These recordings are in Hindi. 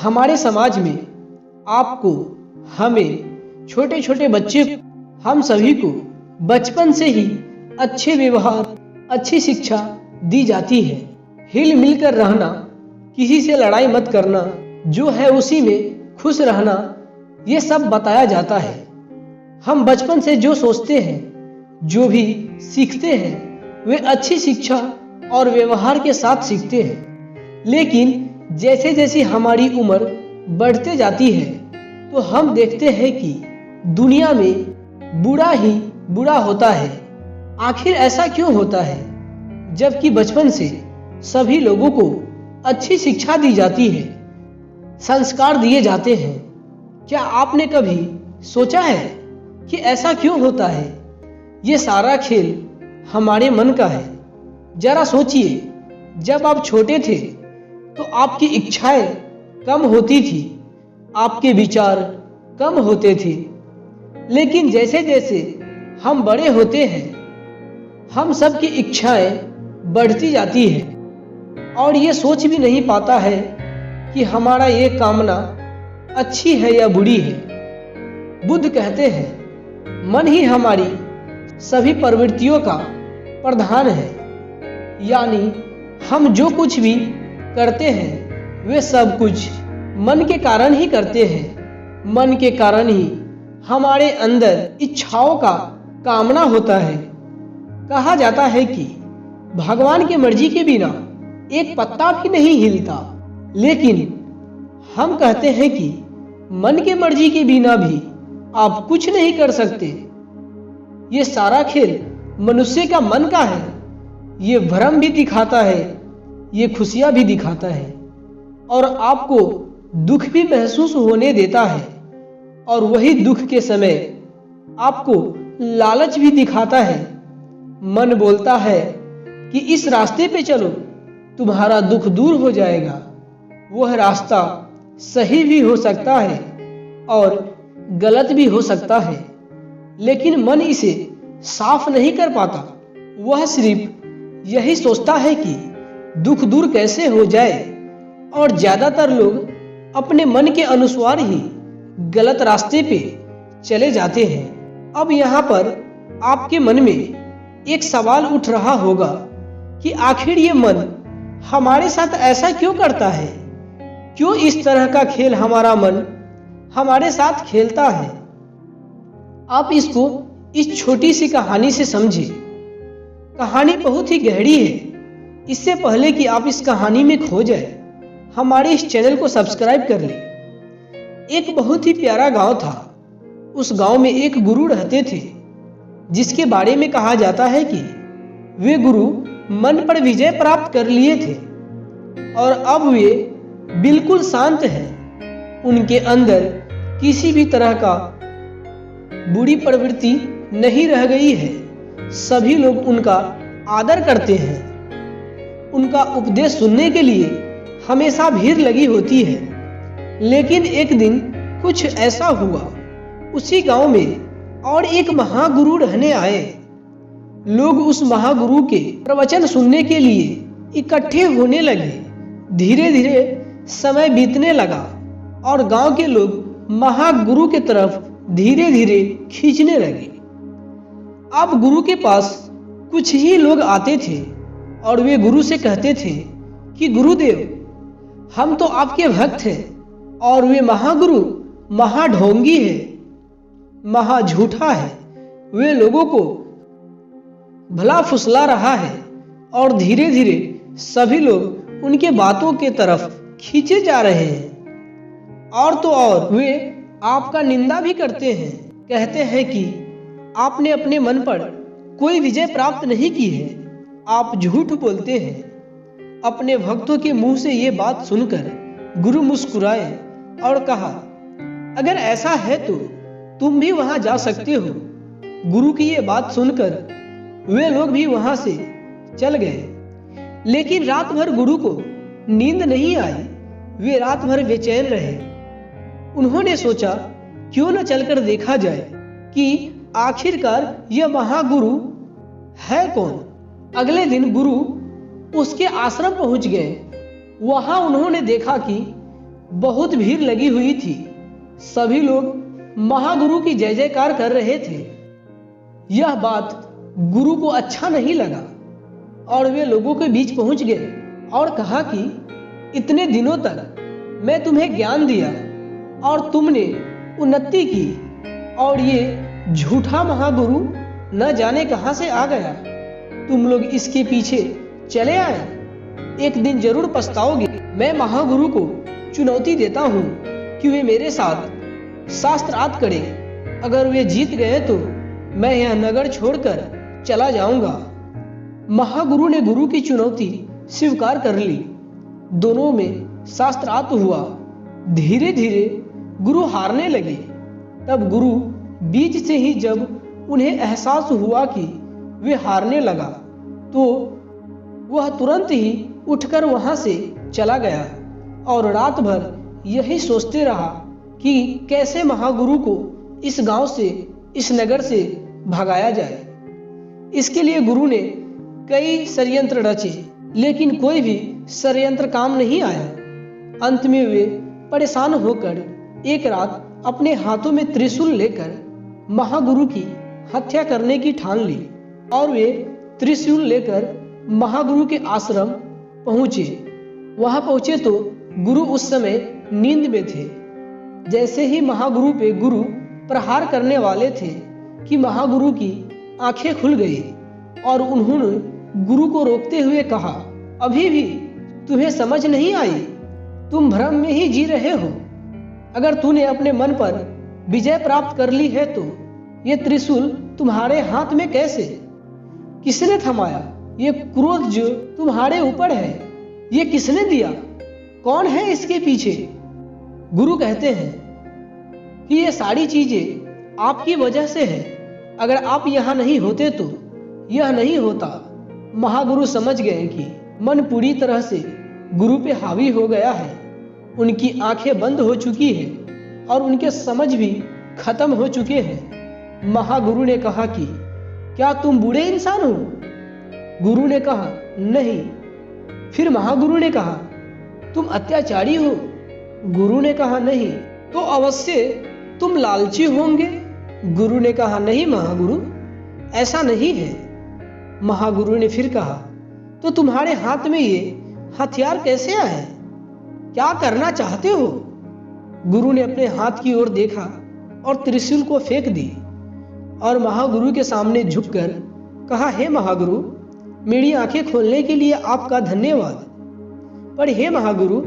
हमारे समाज में आपको, हमें, छोटे छोटे बच्चे, हम सभी को बचपन से ही अच्छे व्यवहार, अच्छी शिक्षा दी जाती है। हिल मिलकर रहना, किसी से लड़ाई मत करना, जो है उसी में खुश रहना, ये सब बताया जाता है। हम बचपन से जो सोचते हैं, जो भी सीखते हैं, वे अच्छी शिक्षा और व्यवहार के साथ सीखते हैं। लेकिन जैसे जैसे हमारी उम्र बढ़ते जाती है तो हम देखते हैं कि दुनिया में बुरा ही बुरा होता है। आखिर ऐसा क्यों होता है, जबकि बचपन से सभी लोगों को अच्छी शिक्षा दी जाती है, संस्कार दिए जाते हैं। क्या आपने कभी सोचा है कि ऐसा क्यों होता है? ये सारा खेल हमारे मन का है। जरा सोचिए, जब आप छोटे थे तो आपकी इच्छाएं कम होती थी, आपके विचार कम होते थे। लेकिन जैसे जैसे हम बड़े होते हैं, हम सबकी इच्छाएं बढ़ती जाती हैं और ये सोच भी नहीं पाता है कि हमारा ये कामना अच्छी है या बुरी है। बुद्ध कहते हैं, मन ही हमारी सभी प्रवृत्तियों का प्रधान है। यानी हम जो कुछ भी करते हैं वे सब कुछ मन के कारण ही करते हैं। मन के कारण ही हमारे अंदर इच्छाओं का कामना होता है। कहा जाता है कि भगवान की मर्जी के बिना एक पत्ता भी नहीं हिलता, लेकिन हम कहते हैं कि मन के मर्जी के बिना भी आप कुछ नहीं कर सकते। ये सारा खेल मनुष्य का मन का है। ये भ्रम भी दिखाता है, ये खुशियां भी दिखाता है और आपको दुख भी महसूस होने देता है। और वही दुख के समय आपको लालच भी दिखाता है। मन बोलता है कि इस रास्ते पे चलो, तुम्हारा दुख दूर हो जाएगा। वह रास्ता सही भी हो सकता है और गलत भी हो सकता है, लेकिन मन इसे साफ नहीं कर पाता। वह सिर्फ यही सोचता है कि दुख दूर कैसे हो जाए, और ज्यादातर लोग अपने मन के अनुसार ही गलत रास्ते पे चले जाते हैं। अब यहाँ पर आपके मन में एक सवाल उठ रहा होगा कि आखिर ये मन हमारे साथ ऐसा क्यों करता है? क्यों इस तरह का खेल हमारा मन हमारे साथ खेलता है? आप इसको इस छोटी सी कहानी से समझिए। कहानी बहुत ही गहरी है। इससे पहले कि आप इस कहानी में खो जाए, हमारे इस चैनल को सब्सक्राइब कर लें। एक बहुत ही प्यारा गांव था। उस गांव में एक गुरु रहते थे, जिसके बारे में कहा जाता है कि वे गुरु मन पर विजय प्राप्त कर लिए थे और अब वे बिल्कुल शांत हैं। उनके अंदर किसी भी तरह का बुरी प्रवृत्ति नहीं रह गई है। सभी लोग उनका आदर करते हैं। उनका उपदेश सुनने के लिए हमेशा भीड़ लगी होती है। लेकिन एक दिन कुछ ऐसा हुआ, उसी गांव में और एक महागुरु रहने आए। लोग उस महागुरु के प्रवचन सुनने के लिए इकट्ठे होने लगे। धीरे धीरे समय बीतने लगा और गांव के लोग महागुरु के तरफ धीरे धीरे खींचने लगे। अब गुरु के पास कुछ ही लोग आते थे और वे गुरु से कहते थे कि गुरुदेव, हम तो आपके भक्त हैं और वे महागुरु महाढोंगी है, महा झूठा है। वे लोगों को भला फुसला रहा है और धीरे धीरे सभी लोग उनके बातों के तरफ खींचे जा रहे हैं। और तो और वे आपका निंदा भी करते हैं। कहते हैं कि आपने अपने मन पर कोई विजय प्राप्त नहीं की है, आप झूठ बोलते हैं। अपने भक्तों के मुंह से ये बात सुनकर गुरु मुस्कुराए और कहा, अगर ऐसा है तो तुम भी वहां जा सकते हो। गुरु की ये बात सुनकर वे लोग भी वहां से चल गए। लेकिन रात भर गुरु को नींद नहीं आई। वे रात भर बेचैन रहे। उन्होंने सोचा, क्यों न चलकर देखा जाए कि आखिरकार यह महागुरु है कौन। अगले दिन गुरु उसके आश्रम पहुंच गए। वहां उन्होंने देखा कि बहुत भीड़ लगी हुई थी। सभी लोग महागुरु की जय जयकार कर रहे थे। यह बात गुरु को अच्छा नहीं लगा और वे लोगों के बीच पहुंच गए और कहा कि इतने दिनों तक मैं तुम्हें ज्ञान दिया और तुमने उन्नति की, और ये झूठा महागुरु न जाने कहां से आ गया। तुम लोग इसके पीछे चले आए, एक दिन जरूर पछताओगे। मैं महागुरु को चुनौती देता हूं कि वे मेरे साथ शास्त्रार्थ करें। अगर वे जीत गए तो मैं यह नगर छोड़कर चला जाऊंगा। महागुरु ने गुरु की चुनौती स्वीकार कर ली। दोनों में शास्त्रार्थ हुआ। धीरे धीरे गुरु हारने लगे। तब गुरु बीच से ही जब उन्हें एहसास हुआ कि वे हारने लगा तो वह तुरंत ही उठकर वहां से चला गया और रात भर यही सोचते रहा कि कैसे महागुरु को इस गांव से, इस नगर से भगाया जाए। इसके लिए गुरु ने कई षड्यंत्र रचे, लेकिन कोई भी षड्यंत्र काम नहीं आया। अंत में वे परेशान होकर एक रात अपने हाथों में त्रिशूल लेकर महागुरु की हत्या करने की ठान ली और वे त्रिशूल लेकर महागुरु के आश्रम पहुंचे। वहां पहुंचे तो गुरु उस समय नींद में थे। जैसे ही महागुरु पे गुरु प्रहार करने वाले थे कि महागुरु की आंखें खुल गई और उन्होंने गुरु को रोकते हुए कहा, अभी भी तुम्हें समझ नहीं आई? तुम भ्रम में ही जी रहे हो। अगर तूने अपने मन पर विजय प्राप्त कर ली है तो ये त्रिशूल तुम्हारे हाथ में कैसे? किसने थमाया? ये क्रोध जो तुम्हारे ऊपर है, ये किसने दिया? कौन है इसके पीछे? गुरु कहते हैं कि ये सारी चीजें आपकी वजह से है। अगर आप यहाँ नहीं होते तो यह नहीं होता। महागुरु समझ गए कि मन पूरी तरह से गुरु पे हावी हो गया है। उनकी आंखें बंद हो चुकी है और उनके समझ भी खत्म हो चुके हैं। महागुरु ने कहा कि क्या तुम बूढ़े इंसान हो? गुरु ने कहा नहीं। फिर महागुरु ने कहा तुम अत्याचारी हो? गुरु ने कहा नहीं। तो अवश्य तुम लालची होंगे? गुरु ने कहा नहीं महागुरु, ऐसा नहीं है। महागुरु ने फिर कहा तो तुम्हारे हाथ में ये हथियार कैसे आए? क्या करना चाहते हो? गुरु ने अपने हाथ की ओर देखा और त्रिशूल को फेंक दी और महागुरु के सामने झुककर कहा, हे महागुरु, मेरी आंखें खोलने के लिए आपका धन्यवाद। पर हे महागुरु,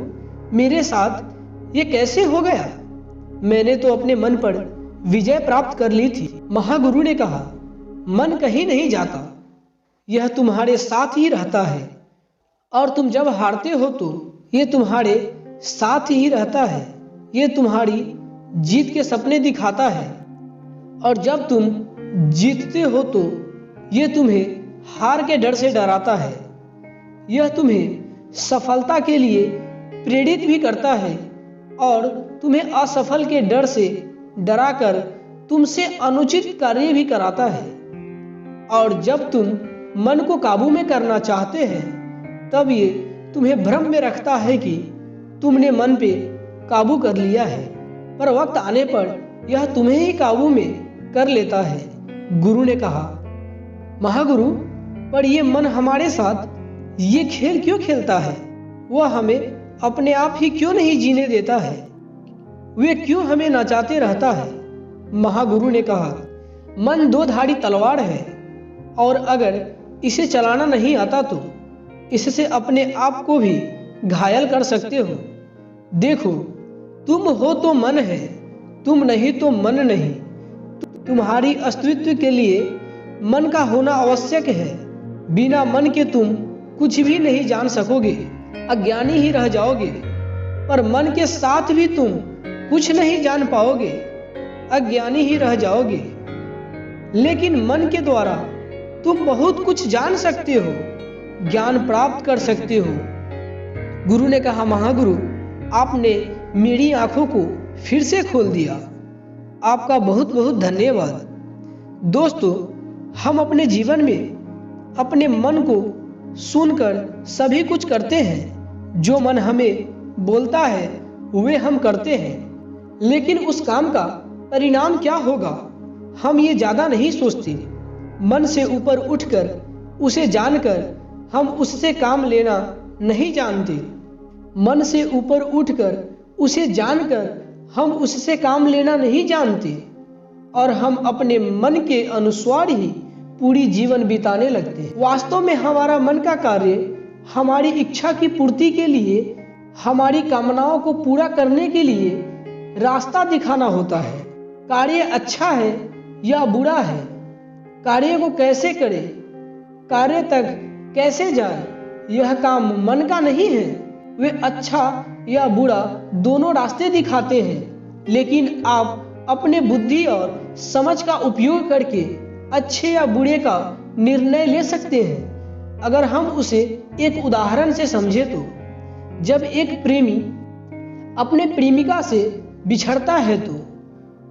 मेरे साथ ये कैसे हो गया? मैंने तो अपने मन पर विजय प्राप्त कर ली थी। महागुरु ने कहा, मन कहीं नहीं जाता, यह तुम्हारे साथ ही रहता है और तुम जब हारते हो तो ये तुम्हारे साथ ही रहता है। ये तुम्हारी जीत के सपने दिखाता है और जब तुम जीतते हो तो ये तुम्हें हार के डर से डराता है। यह तुम्हें सफलता के लिए प्रेरित भी करता है और तुम्हें असफल के डर से डराकर तुमसे अनुचित कार्य भी कराता है। और जब तुम मन को काबू में करना चाहते हैं तब ये तुम्हें भ्रम में रखता है कि तुमने मन पे काबू कर लिया है, पर वक्त आने पर यह तुम्हें ही काबू में कर लेता है। गुरु ने कहा, महागुरु, पर ये मन हमारे साथ ये खेल क्यों खेलता है? वह हमें अपने आप ही क्यों नहीं जीने देता है? वे क्यों हमें नचाते रहता है? महागुरु ने कहा, मन दो धारी तलवार है और अगर इसे चलाना नहीं आता तो इससे अपने आप को भी घायल कर सकते हो। देखो, तुम हो तो मन है, तुम नहीं तो मन नहीं। तुम्हारी अस्तित्व के लिए मन का होना आवश्यक है। बिना मन के तुम कुछ भी नहीं जान सकोगे, अज्ञानी ही रह जाओगे। पर मन के साथ भी तुम कुछ नहीं जान पाओगे, अज्ञानी ही रह जाओगे। लेकिन मन के द्वारा तुम बहुत कुछ जान सकते हो, ज्ञान प्राप्त कर सकते हो। गुरु ने कहा, महागुरु, आपने मेरी आंखों को फिर से खोल दिया। आपका बहुत बहुत धन्यवाद। दोस्तों, हम अपने जीवन में अपने मन को सुनकर सभी कुछ करते हैं। जो मन हमें बोलता है वे हम करते हैं, लेकिन उस काम का परिणाम क्या होगा हम ये ज्यादा नहीं सोचते। मन से ऊपर उठकर उसे जानकर हम उससे काम लेना नहीं जानते। मन से ऊपर उठकर उसे जानकर हम उससे काम लेना नहीं जानते और हम अपने मन के अनुसार ही पूरी जीवन बिताने लगते हैं। वास्तव में हमारा मन का कार्य हमारी इच्छा की पूर्ति के लिए, हमारी कामनाओं को पूरा करने के लिए रास्ता दिखाना होता है। कार्य अच्छा है या बुरा है, कार्य को कैसे करें, कार्य तक कैसे जाए, यह काम मन का नहीं है। वे अच्छा या बुरा दोनों रास्ते दिखाते हैं, लेकिन आप अपने बुद्धि और समझ का उपयोग करके अच्छे या बुरे का निर्णय ले सकते हैं। अगर हम उसे एक उदाहरण से समझे तो जब एक प्रेमी अपने प्रेमिका से बिछड़ता है तो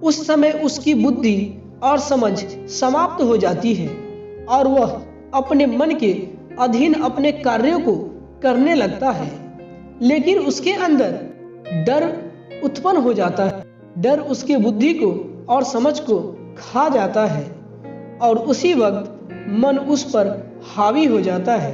उस समय उसकी बुद्धि और समझ समाप्त हो जाती है और वह अपने मन के अधीन अपने कार्यों को करने लगता है, लेकिन उसके अंदर डर उत्पन्न हो जाता है। डर उसके बुद्धि को और समझ को खा जाता है और उसी वक्त मन उस पर हावी हो जाता है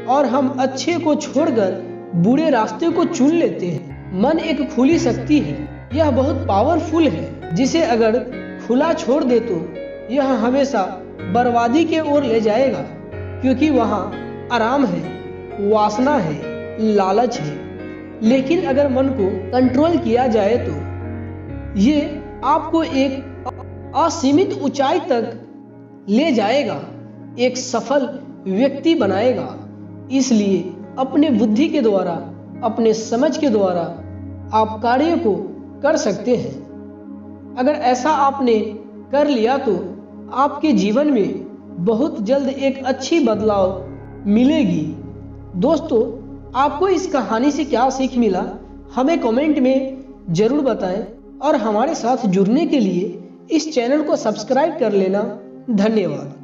और हम अच्छे को छोड़कर बुरे रास्ते को चुन लेते हैं। मन एक खुली शक्ति है, यह बहुत पावरफुल है, जिसे अगर खुला छोड़ दे तो यह हमेशा बर्बादी के ओर ले जाएगा, क्योंकि वहाँ आराम है, वासना है, लालच है। लेकिन अगर मन को कंट्रोल किया जाए तो ये आपको एक असीमित ऊंचाई तक ले जाएगा, एक सफल व्यक्ति बनाएगा। इसलिए अपने बुद्धि के द्वारा, अपने समझ के द्वारा आप कार्य को कर सकते हैं। अगर ऐसा आपने कर लिया तो आपके जीवन में बहुत जल्द एक अच्छी बदलाव मिलेगी। दोस्तों, आपको इस कहानी से क्या सीख मिला हमें कमेंट में जरूर बताएं और हमारे साथ जुड़ने के लिए इस चैनल को सब्सक्राइब कर लेना। धन्यवाद।